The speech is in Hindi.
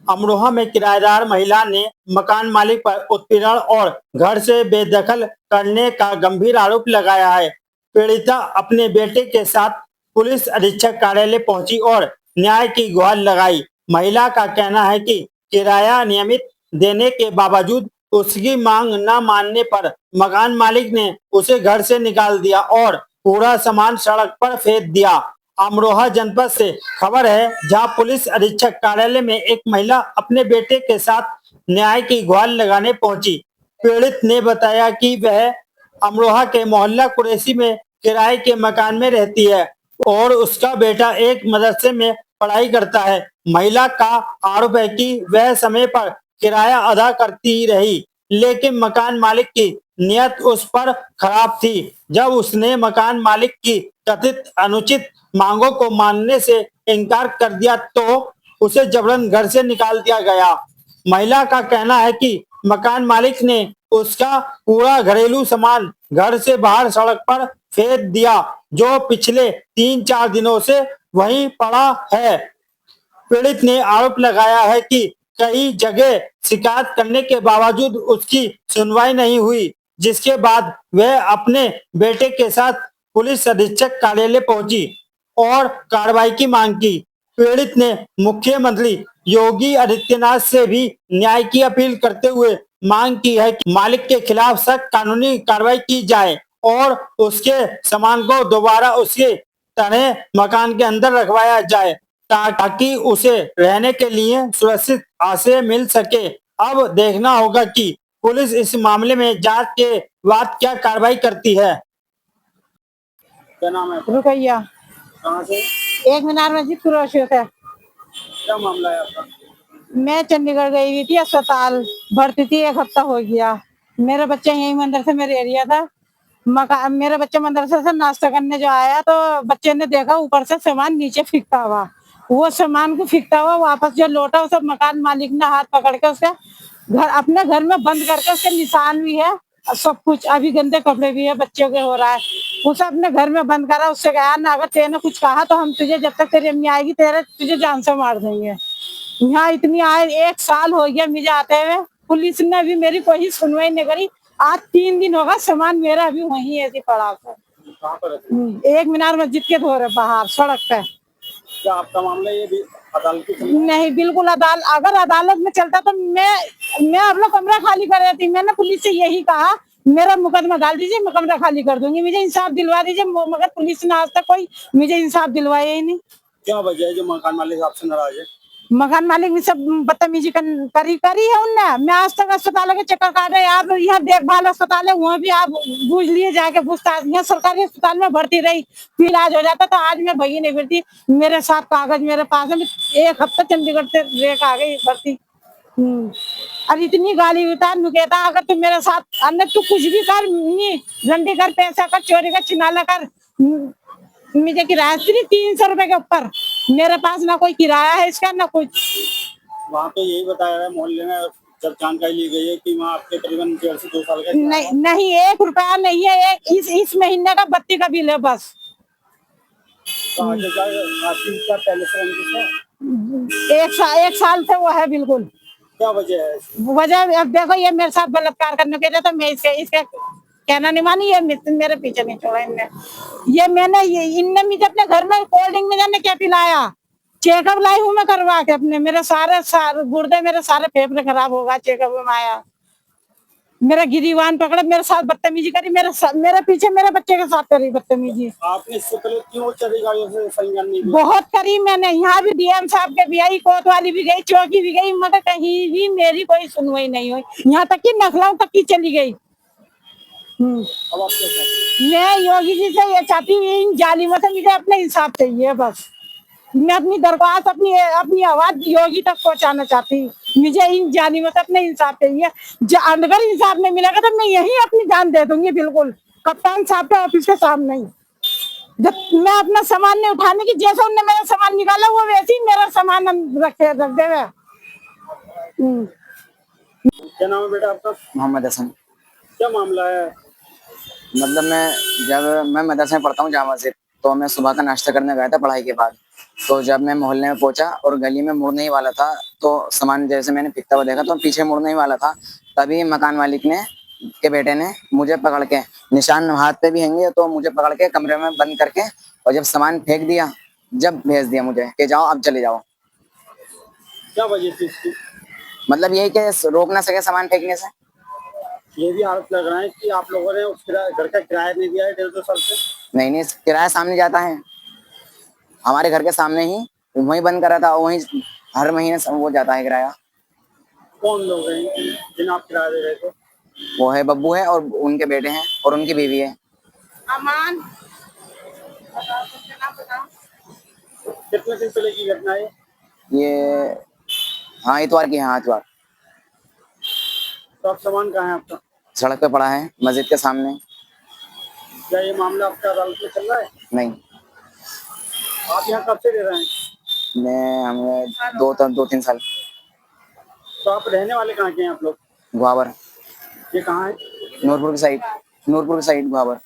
अमरोहा में किराएदार महिला ने मकान मालिक पर उत्पीड़न और घर से बेदखल करने का गंभीर आरोप लगाया है। पीड़िता अपने बेटे के साथ पुलिस अधीक्षक कार्यालय पहुंची और न्याय की गुहार लगाई। महिला का कहना है कि किराया नियमित देने के बावजूद उसकी मांग न मानने पर मकान मालिक ने उसे घर से निकाल दिया और पूरा सामान सड़क पर फेंक दिया। अमरोहा जनपद से खबर है, जहां पुलिस अधीक्षक कार्यालय में एक महिला अपने बेटे के साथ न्याय की गुहार लगाने पहुंची। पीड़ित ने बताया कि वह अमरोहा के मोहल्ला कुरैशी में किराए के मकान में रहती है और उसका बेटा एक मदरसे में पढ़ाई करता है। महिला का आरोप है कि वह समय पर किराया अदा करती रही, लेकिन मकान मालिक की नीयत उस पर खराब थी। जब उसने मकान मालिक की कथित अनुचित मांगों को मानने से इनकार कर दिया तो उसे जबरन घर से निकाल दिया गया। महिला का कहना है कि मकान मालिक ने उसका पूरा घरेलू सामान घर से बाहर सड़क पर फेंक दिया, जो पिछले 3-4 दिनों से वहीं पड़ा है। पीड़ित ने आरोप लगाया है कि कई जगह शिकायत करने के बावजूद उसकी सुनवाई नहीं हुई, जिसके बाद वह अपने बेटे के साथ पुलिस अधीक्षक कार्यालय पहुंची और कार्रवाई की मांग की। पीड़ित ने मुख्यमंत्री योगी आदित्यनाथ से भी न्याय की अपील करते हुए मांग की है कि मालिक के खिलाफ सख्त कानूनी कार्रवाई की जाए और उसके सामान को दोबारा उसके तरह मकान के अंदर रखवाया जाए, ताकि उसे रहने के लिए सुरक्षित आश्रय मिल सके। अब देखना होगा कि पुलिस इस मामले में जांच के बाद क्या कार्रवाई करती है। क्या नाम है? रुकैया। कहाँ से? एक मीनार मस्जिद कुरैशी से। क्या मामला है आपका? मैं चंडीगढ़ गई हुई थी अस्पताल, भर्ती थी, 1 हफ्ता हो गया। मेरा बच्चा यही मदरसे में रह रिया था। मेरा बच्चा मदरसे से नाश्ता करने जो आया तो बच्चे ने देखा ऊपर से सामान नीचे फेंकता हुआ। वो सामान को फेंकता हुआ वापस जो लौटा, उसे मकान मालिक ने हाथ पकड़ के उसके घर, अपने घर में बंद करके, उसके निशान भी है, सब कुछ, अभी गंदे कपड़े भी है, बच्चों के हो रहा है। उसे अपने घर में बंद करा। उससे कहा ना, अगर तेने कुछ कहा तो हम तुझे, जब तक तेरी अम्मी आएगी, तुझे जान से मार देंगे। यहाँ इतनी आए, 1 साल हो गया मुझे आते हुए, पुलिस ने भी मेरी कोई सुनवाई नहीं करी। आज 3 दिन होगा, सामान मेरा अभी वहीं ऐसे पड़ा था। एक मीनार मस्जिद के धोरे बाहर सड़क पे। क्या आपका मामला ये भी अदालत की? नहीं, बिल्कुल अगर अदालत में चलता तो मैं अपना कमरा खाली कर रही थी। मैंने पुलिस से यही कहा, मेरा मुकदमा डाल दीजिए, मैं कमरा खाली कर दूंगी, मुझे इंसाफ दिलवा दीजिए, मगर पुलिस ने आज तक कोई मुझे इंसाफ दिलवाया ही नहीं। क्या वजह है जो मकान मालिक आपसे नाराज है? मकान मालिक भी सब बदतमीजी करी है उनने। मैं आज तक अस्पताल के चक्कर काटे, आप यहाँ देखभाल अस्पताल है, वहाँ भी आप पूछ लिए जाके, पूछताछ। यहाँ सरकारी अस्पताल में भर्ती रही, फिर इलाज हो जाता, तो आज मैं भगी नहीं फिरती। मेरे साथ कागज मेरे पास है, 1 हफ्ता चंडीगढ़ से रेक आ गई भर्ती। और इतनी गाली उतार कहता, अगर तू मेरे साथ अंदर, तू कुछ भी कर, रंडी कर, पैसा कर, चोरी कर, चिनाला कर, मुझे किराया सिर्फ 300 रुपए के ऊपर। मेरे पास ना कोई किराया है इसका, ना कुछ। वहाँ पे यही बताया है मोहल्ले में, जब जानकारी ली गई है कि वहाँ आपके करीबन 1.5 से 2 साल का नहीं 1 रुपया नहीं है। इस महीने का बत्ती का बिल है बस। तो क्या पहले से 1 साल से वो है बिल्कुल। क्या वजह है? वजह अब देखो, ये मेरे साथ बलात्कार करने के लिए, तो मैं इसका कहना नहीं मानी। ये मेरे पीछे नहीं छोड़ा इनने। इनने मुझे अपने घर में कोल्ड ड्रिंक में जाने क्या पिलाया। चेकअप लाई हूँ मैं करवा के अपने, मेरे सारे गुर्दे, मेरे सारे फेफड़े खराब होगा। चेकअप में आया, मेरा गिरीवान पकड़ा, मेरे साथ बदतमीजी करी, मेरे पीछे मेरे बच्चे के साथ करी बदतमीजी। आपने इससे पहले क्यों चंडीगढ़ से संज्ञान नहीं लिया? बहुत करी मैंने, यहाँ भी डीएम साहब के भी आई, कोतवाली भी गई, चौकी भी गई, मगर कहीं भी मेरी कोई सुनवाई नहीं हुई। यहाँ तक कि नखलाऊ तक की चली गई। अब आप क्या चाहते हैं? मैं योगी जी से ये चाहती हूँ, इन जालिमों से मुझे अपने इंसाफ चाहिए बस। मैं अपनी दरख्वास्त, अपनी आवाज योगी तक पहुंचाना चाहती हूँ। मुझे इन जालिमों से अपने इंसाफ चाहिए। अगर इंसाफ नहीं मिलेगा तो मैं यही अपनी जान दे दूंगी, बिल्कुल, कप्तान साहब के ऑफिस के सामने ही। जब मैं अपना सामान नहीं उठाने की, जैसे उनने मेरा सामान निकाला, वो वैसे ही मेरा सामान रख दे। क्या नाम है बेटा आपका? मोहम्मद हसन। क्या मामला है? मतलब मैं मदरसे में पढ़ता हूँ जामा से, तो मैं सुबह का नाश्ता करने गया था पढ़ाई के बाद। तो जब मैं मोहल्ले में पहुंचा और गली में मुड़ने ही वाला था, तो सामान जैसे मैंने फेंकता हुआ देखा तो पीछे मुड़ने ही वाला था, तभी मकान मालिक ने के बेटे ने मुझे पकड़ के, निशान हाथ पे भी हैंगे, तो मुझे पकड़ के कमरे में बंद करके, और जब सामान फेंक दिया, जब भेज दिया मुझे कि जाओ अब चले जाओ। क्या वजह थी इसकी? मतलब यही कि रोक ना सके सामान फेंकने से। ये भी आरोप लग रहा है कि आप लोगों ने उस घर का किराया नहीं दिया है 1.5-2 साल से। नहीं, किराया सामने जाता है, हमारे घर के सामने ही वहीं बंद करा था, वहीं हर महीने वो जाता है किराया। कौन लोग हैं जिन्हें आप किराया दे रहे थे? वो है बब्बू है, और उनके बेटे हैं, और उनकी बीवी है। अमान, कितने दिन पहले की घटना है? ये हाँ, इतवार की, हाँ इतवार। तो अब सामान कहाँ है आपका? सड़क पे पड़ा है, मस्जिद के सामने। क्या ये मामला आपका अदालत में चल रहा है? नहीं, आप यहाँ कब से रह रहे हैं? हमें 2-3 साल। तो आप रहने वाले कहाँ के हैं आप लोग? गुहावर, ये कहाँ है? नूरपुर की साइड, गुहावर।